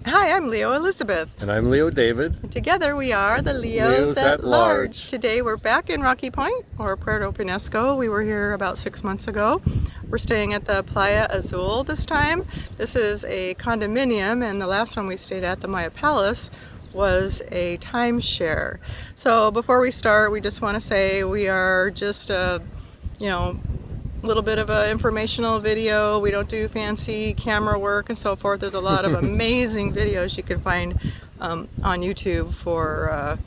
Hi, I'm Leo Elizabeth. And I'm Leo David. Together we are the Leos at Large. Today we're back in Rocky Point, or Puerto Penasco. We were here about 6 months ago. We're staying at the Playa Azul this time. This is a condominium, and the last one we stayed at, the Maya Palace, was a timeshare. So before we start, we just want to say we are just a little bit of an informational video. We don't do fancy camera work and so forth. There's a lot of amazing videos you can find on YouTube for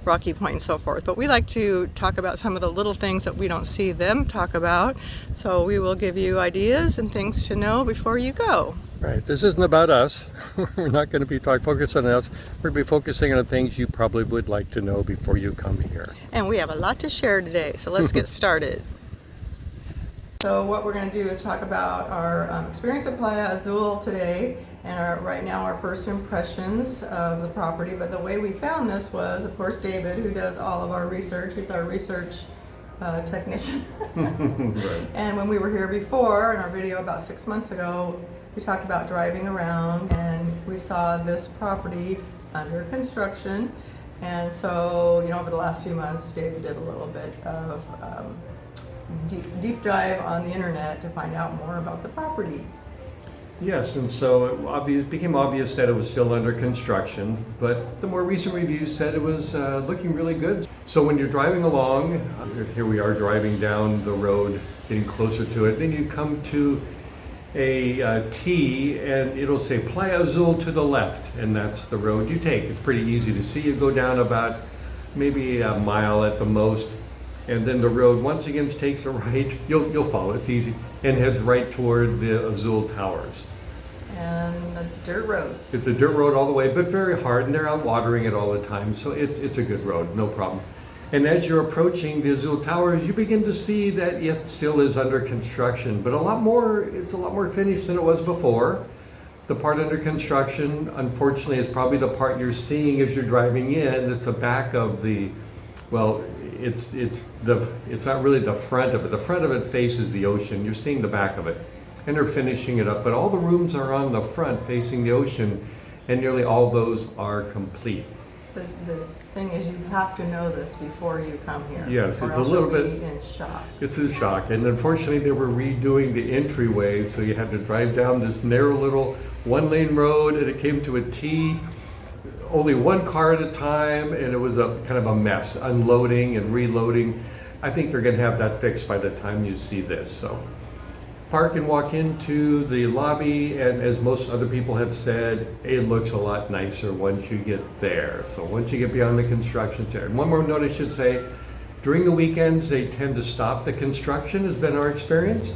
Rocky Point and so forth. But we like to talk about some of the little things that we don't see them talk about. So we will give you ideas and things to know before you go. Right. This isn't about us. We're not going to be focusing on us. We're going to be focusing on things you probably would like to know before you come here. And we have a lot to share today. So let's get started. So what we're going to do is talk about our experience at Playa Azul today, and right now our first impressions of the property. But the way we found this was, of course, David, who does all of our research. He's our research technician. Right. And when we were here before, in our video about 6 months ago, we talked about driving around, and we saw this property under construction. And so, over the last few months, David did a little bit of deep dive on the internet to find out more about the property. Yes, and so it became obvious that it was still under construction, but the more recent reviews said it was looking really good. So when you're driving along, here we are driving down the road, getting closer to it, then you come to a T and it'll say Playa Azul to the left, and that's the road you take. It's pretty easy to see. You go down about maybe a mile at the most, and then the road once again takes a right. You'll follow, it's easy, and heads right toward the Azul Towers. And the dirt roads. It's a dirt road all the way, but very hard, and they're out watering it all the time, so it's a good road, no problem. And as you're approaching the Azul Towers, you begin to see that it still is under construction, but it's a lot more finished than it was before. The part under construction, unfortunately, is probably the part you're seeing as you're driving in. It's the back of the, well, it's not really the front of it. The front of it faces the ocean. You're seeing the back of it, and they're finishing it up. But all the rooms are on the front facing the ocean, and nearly all those are complete. The thing is, you have to know this before you come here. Yes, or it's else a little you'll bit. be in shock. It's a shock, and unfortunately, they were redoing the entryway, so you had to drive down this narrow little one-lane road, and it came to a T. Only one car at a time, and it was a kind of a mess, unloading and reloading. I think they're going to have that fixed by the time you see this. So park and walk into the lobby, and as most other people have said, it looks a lot nicer once you get there. So once you get beyond the construction there. And one more note I should say, during the weekends they tend to stop the construction, has been our experience.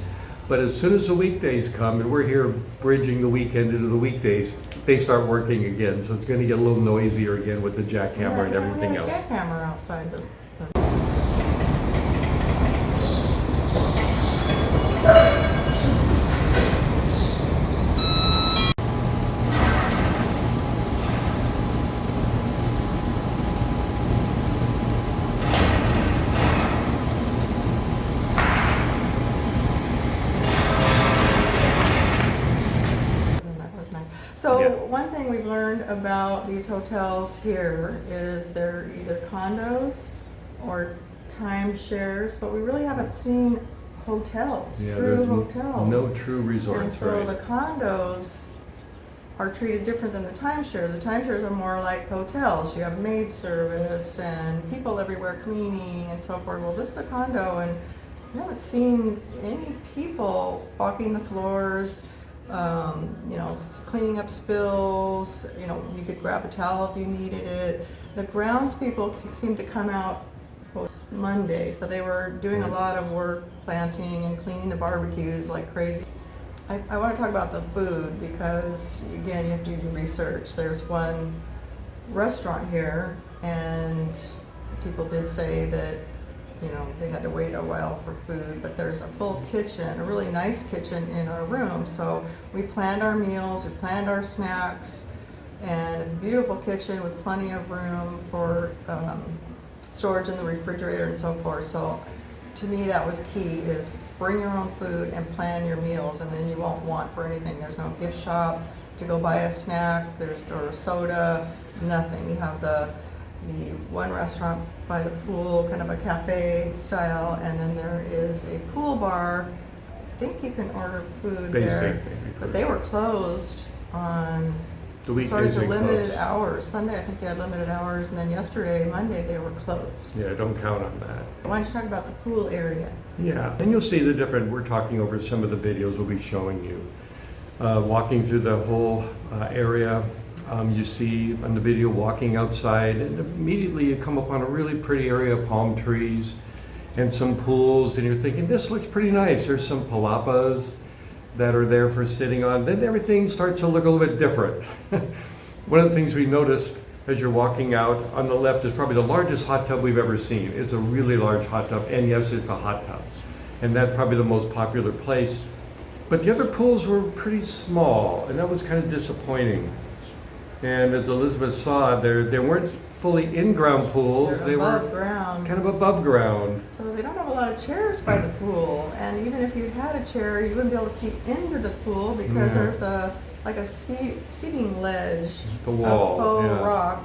But as soon as the weekdays come, and we're here bridging the weekend into the weekdays, they start working again. So it's going to get a little noisier again with the jackhammer and everything else. We have a jackhammer outside. So one thing we've learned about these hotels here is they're either condos or timeshares, but we really haven't seen hotels, true hotels. No true resorts, and so right? The condos are treated different than the timeshares. The timeshares are more like hotels. You have maid service and people everywhere cleaning and so forth. Well, this is a condo, and I haven't seen any people walking the floors, cleaning up spills. You could grab a towel if you needed it. The grounds people seem to come out Monday, so they were doing a lot of work planting and cleaning the barbecues like crazy. I want to talk about the food because, again, you have to do the research. There's one restaurant here, and people did say that they had to wait a while for food, but there's a full kitchen, a really nice kitchen in our room. So we planned our meals, we planned our snacks, and it's a beautiful kitchen with plenty of room for storage in the refrigerator and so forth. So to me, that was key, is bring your own food and plan your meals, and then you won't want for anything. There's no gift shop, to go buy a snack, or a soda, nothing. You have the one restaurant by the pool, kind of a cafe style, and then there is a pool bar. I think you can order food there, but they were closed on the weekdays. Limited hours. Sunday, I think they had limited hours, and then yesterday, Monday, they were closed. Yeah, don't count on that. Why don't you talk about the pool area? Yeah, and you'll see the different, we're talking over some of the videos we'll be showing you. Walking through the whole area, you see on the video walking outside, and immediately you come upon a really pretty area of palm trees and some pools, and you're thinking, this looks pretty nice. There's some palapas that are there for sitting on. Then everything starts to look a little bit different. One of the things we noticed as you're walking out on the left is probably the largest hot tub we've ever seen. It's a really large hot tub, and yes, it's a hot tub. And that's probably the most popular place. But the other pools were pretty small, and that was kind of disappointing. And as Elizabeth saw, they weren't fully in-ground pools. They were above ground. Kind of above ground. So they don't have a lot of chairs by the pool. And even if you had a chair, you wouldn't be able to see into the pool because there's like a seating ledge of faux rock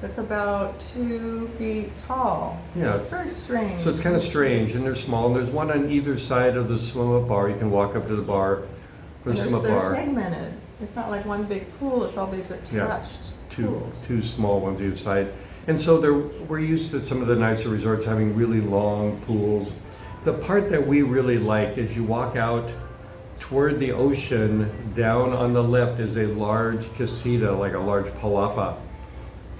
that's about 2 feet tall. Yeah. It's very strange. So it's kind of strange, and they're small, and there's one on either side of the swim-up bar. You can walk up to the bar, the swim-up They're bar. segmented. It's not like one big pool, it's all these attached pools. Two small ones either side. And so we're used to some of the nicer resorts having really long pools. The part that we really like is you walk out toward the ocean, down on the left is a large casita, like a large palapa,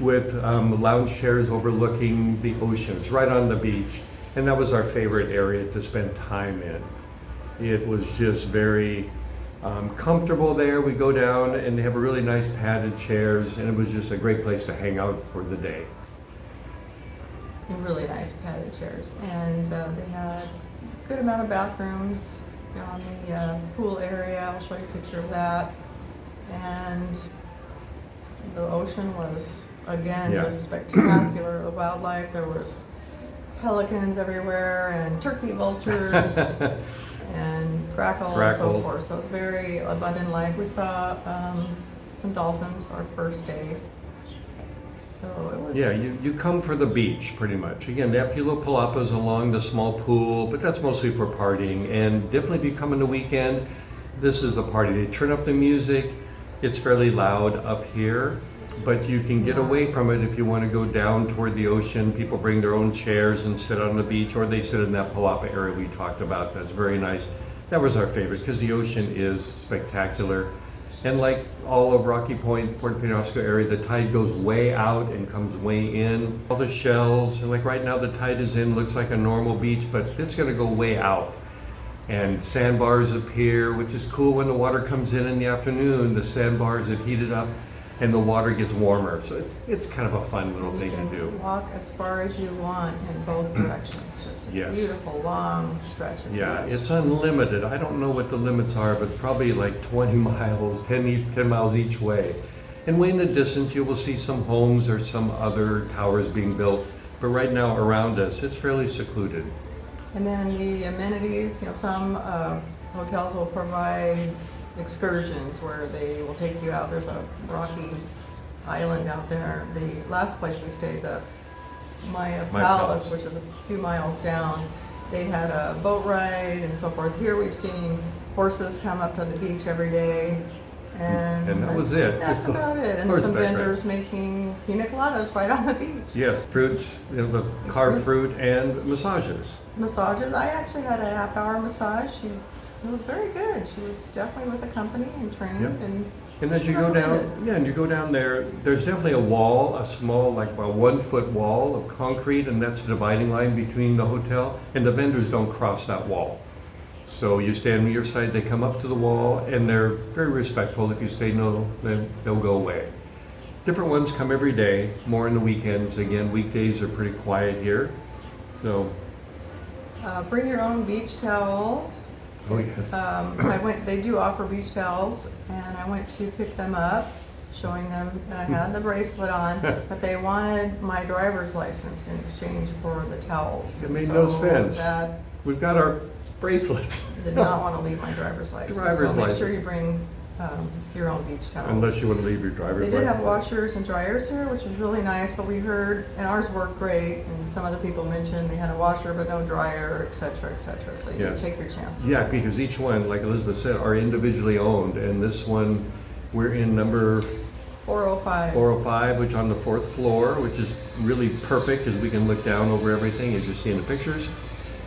with lounge chairs overlooking the ocean. It's right on the beach. And that was our favorite area to spend time in. It was just very comfortable there. We go down and they have a really nice padded chairs, and it was just a great place to hang out for the day. Really nice padded chairs, and they had a good amount of bathrooms on the pool area. I'll show you a picture of that. And the ocean was, again, just spectacular. The wildlife, there was pelicans everywhere and turkey vultures and grackle and so forth. So it was very abundant life. We saw some dolphins our first day. So it was... Yeah, you come for the beach pretty much. Again, they have a few little palapas along the small pool, but that's mostly for partying. And definitely if you come on the weekend, this is the party. They turn up the music. It's fairly loud up here, but you can get away from it if you want to go down toward the ocean. People bring their own chairs and sit on the beach, or they sit in that palapa area we talked about. That's very nice. That was our favorite because the ocean is spectacular. And like all of Rocky Point, Puerto Penasco area, the tide goes way out and comes way in. All the shells, and like right now the tide is in, looks like a normal beach, but it's gonna go way out. And sandbars appear, which is cool when the water comes in the afternoon. The sandbars have heated up and the water gets warmer. So it's kind of a fun little thing to do. You can walk as far as you want in both directions. Just a beautiful long stretch of beach. It's unlimited. I don't know what the limits are, but it's probably like 20 miles, 10 miles each way. And way in the distance, you will see some homes or some other towers being built. But right now around us, it's fairly secluded. And then the amenities, some hotels will provide excursions where they will take you out. There's a rocky island out there. The last place we stayed, the Maya Palace, which is a few miles down, they had a boat ride and so forth. Here we've seen horses come up to the beach every day. And that was it. That's about it. And some vendors making pina coladas right on the beach. Yes, fruits, the carved fruit and massages. Massages. I actually had a half-hour massage. It was very good. She was definitely with a company and trained. Yep. And as you go down, and you go down there, there's definitely a wall, a small, like a 1 foot wall of concrete, and that's the dividing line between the hotel, and the vendors don't cross that wall. So you stand on your side, they come up to the wall, and they're very respectful. If you say no, then they'll go away. Different ones come every day, more on the weekends. Again, weekdays are pretty quiet here. So bring your own beach towels. Oh yes. They do offer beach towels, and I went to pick them up, showing them that I had the bracelet on, but they wanted my driver's license in exchange for the towels. It made no sense. We've got our bracelets. Did not want to leave my driver's license. So make sure you bring your own beach towels. Unless you want to leave your driver's They did have license. washers and dryers here, which was really nice, but we heard, and ours worked great, and some other people mentioned they had a washer but no dryer, et cetera, so you Yes. take your chances. Yeah, because each one, like Elizabeth said, are individually owned, and this one, we're in number 405. 405, which on the 4th floor, which is really perfect because we can look down over everything as you see in the pictures.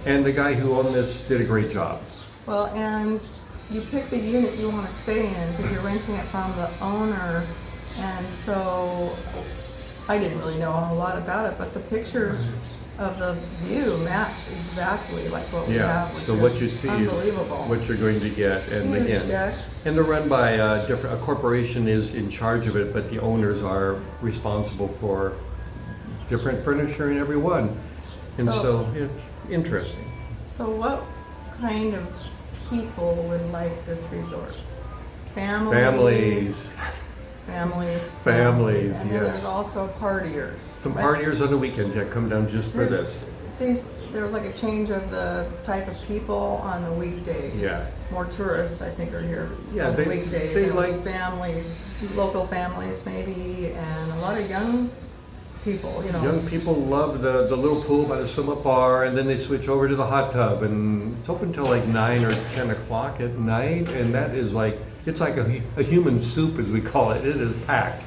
And the guy who owned this did a great job. Well, and you pick the unit you want to stay in because you're renting it from the owner, and so I didn't really know a whole lot about it, but the pictures of the view match exactly like what we Yeah, have, which so is what you see is unbelievable. what you're going to get. And Huge again, deck. and they're run by a corporation is in charge of it, but the owners are responsible for different furniture in every one. And so it's interesting. So what kind of people would like this resort? Families. Families, and then yes. there's also partiers. Some But partiers on the weekends that come down just for this. It seems there was like a change of the type of people on the weekdays. Yeah. More tourists, I think, are here Yeah, on the they- weekdays. they and it was like- families, local families maybe, and a lot of young people, you know. Young people love the little pool by the summit bar, and then they switch over to the hot tub, and it's open till like 9 or 10 o'clock at night, and that is like, it's like a human soup as we call it. It is packed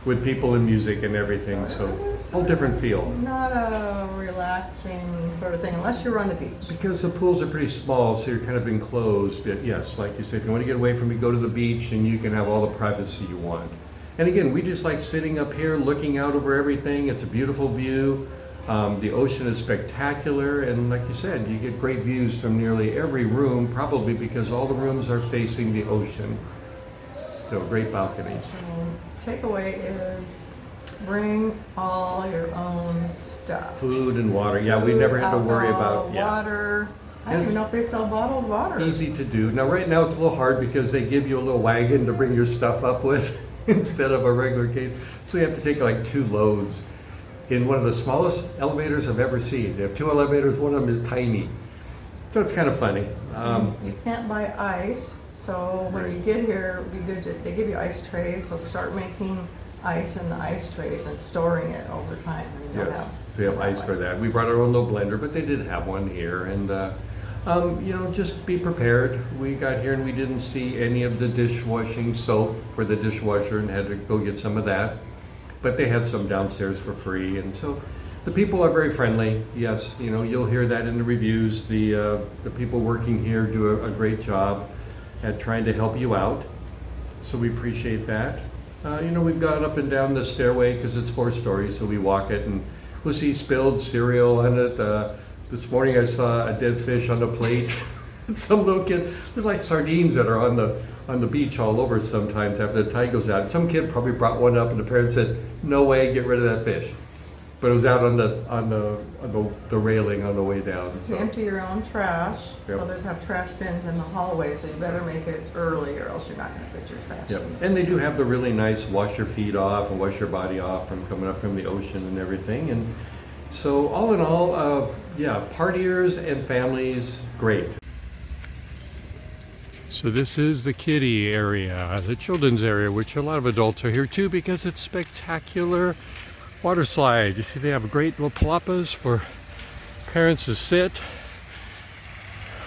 with people and music and everything, so whole different feel. Not a relaxing sort of thing unless you're on the beach. Because the pools are pretty small, so you're kind of enclosed, but yes, like you said, if you want to get away from it, go to the beach and you can have all the privacy you want. And again, we just like sitting up here looking out over everything. It's a beautiful view. The ocean is spectacular, and like you said, you get great views from nearly every room, probably because all the rooms are facing the ocean. So great balconies. So takeaway is bring all your own stuff. Food and water. Yeah, we never had to worry Alcohol, about, yeah. water. I don't even know if they sell bottled water. Easy to do. Now, right now it's a little hard because they give you a little wagon to bring your stuff up with instead of a regular case. So you have to take like 2 loads in one of the smallest elevators I've ever seen. They have 2 elevators, one of them is tiny. So it's kind of funny. You can't buy ice, so when you get here, it'd be good to, they give you ice trays, so start making ice in the ice trays and storing it over time. And you don't Yes, have- so you have ice for that. We brought our own little blender, but they did have one here. And, you know, just be prepared. We got here and we didn't see any of the dishwashing soap for the dishwasher and had to go get some of that. But they had some downstairs for free. And so the people are very friendly. Yes, you know, you'll hear that in the reviews. The people working here do a great job at trying to help you out. So we appreciate that. You know, we've gone up and down the stairway because it's 4 stories, so we walk it and we'll see spilled cereal on it. This morning I saw a dead fish on the plate. Some little kid, there's like sardines that are on the beach all over sometimes after the tide goes out. Some kid probably brought one up and the parents said, "No way, get rid of that fish." But it was out on the railing on the way down. You empty your own trash, Yep. so there's have trash bins in the hallway, so you better make it early or else you're not gonna fit your trash Yep. in. And they do have the really nice wash your feet off and wash your body off from coming up from the ocean and everything. And so all in all, yeah, partiers and families, great. So this is the kiddie area, the children's area, which a lot of adults are here too because it's spectacular water slide. You see they have great little palapas for parents to sit.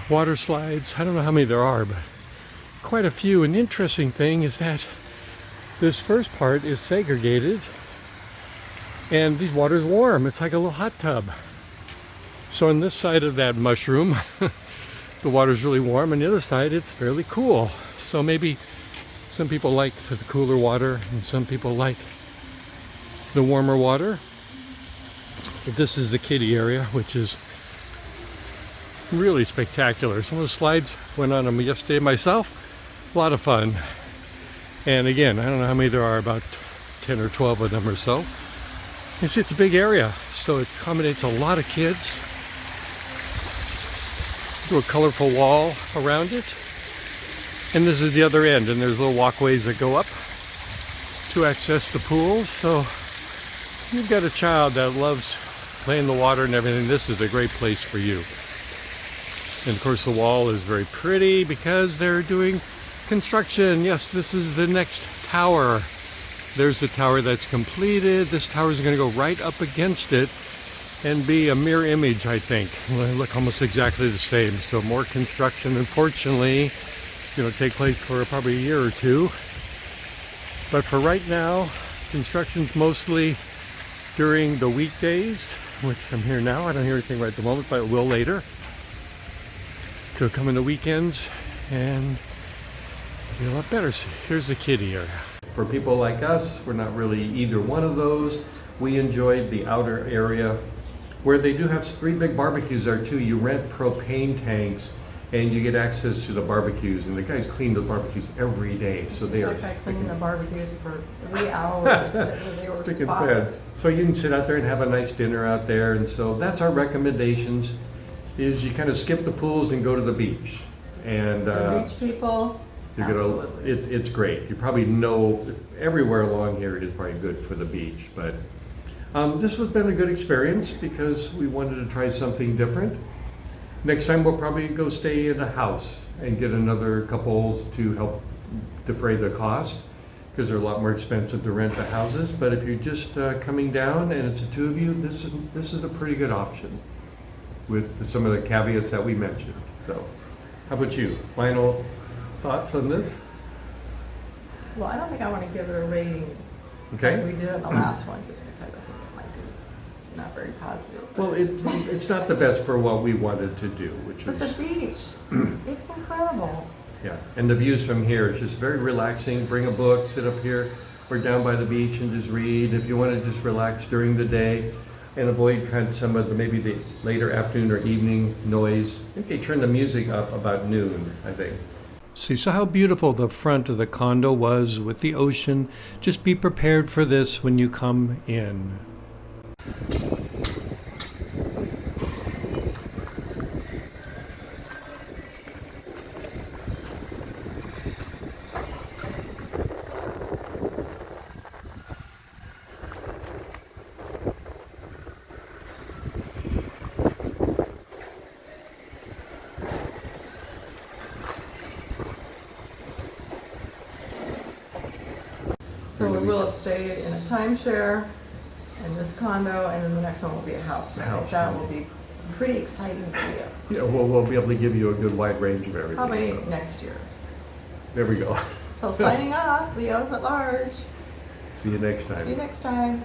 Water slides, I don't know how many there are, but quite a few. An interesting thing is that this first part is segregated and these water's warm. It's like a little hot tub. So on this side of that mushroom, the water's really warm. On the other side, it's fairly cool. So maybe some people like the cooler water and some people like the warmer water. But this is the kiddie area, which is really spectacular. Some of the slides went on them yesterday myself. A lot of fun. And again, I don't know how many there are, about 10 or 12 of them or so. It's a big area, so it accommodates a lot of kids. Do a colorful wall around it. And this is the other end, and there's little walkways that go up to access the pools. So you've got a child that loves playing in the water and everything, this is a great place for you. And of course the wall is very pretty because they're doing Construction, yes, this is the next tower. There's the tower that's completed. This tower is going to go right up against it and be a mirror image, I think. Look almost exactly the same. So more construction, unfortunately, take place for probably a year or two. But for right now, construction's mostly during the weekdays, which I'm here now. I don't hear anything right at the moment, but I will later. So come in the weekends and be a lot better. So here's the kiddie area. For people like us, we're not really either one of those. We enjoyed the outer area where they do have 3 big barbecues there too. You rent propane tanks and you get access to the barbecues, and the guys clean the barbecues every day. So they are I cleaned the barbecues for 3 hours. They were sticking spotless. fed. So you can sit out there and have a nice dinner out there. And so that's our recommendations, is you kind of skip the pools and go to the beach. And For beach people, absolutely. It's great. You probably know everywhere along here it is probably good for the beach. But this has been a good experience because we wanted to try something different. Next time we'll probably go stay in a house and get another couple to help defray the cost, because they're a lot more expensive to rent the houses. But if you're just coming down and it's the 2 of you, this is a pretty good option with some of the caveats that we mentioned. So how about you? Final thoughts on this? Well, I don't think I want to give it a rating. Okay. Like we did on the last one, just because I think it might be not very positive. Well, it's not the best for what we wanted to do, which But was... the beach, it's incredible. Yeah, and the views from here is just very relaxing. Bring a book, sit up here or down by the beach and just read. If you want to just relax during the day and avoid kind of some of maybe the later afternoon or evening noise. I think they turn the music up about noon, I think. See, so how beautiful the front of the condo was with the ocean. Just be prepared for this when you come in. So we will have stayed in a timeshare in this condo, and then the next one will be a house. I think that will be pretty exciting for you. Yeah, we'll be able to give you a good wide range of everything. Probably so. next year. There we go. So signing off, Leo's at large. See you next time. See you next time.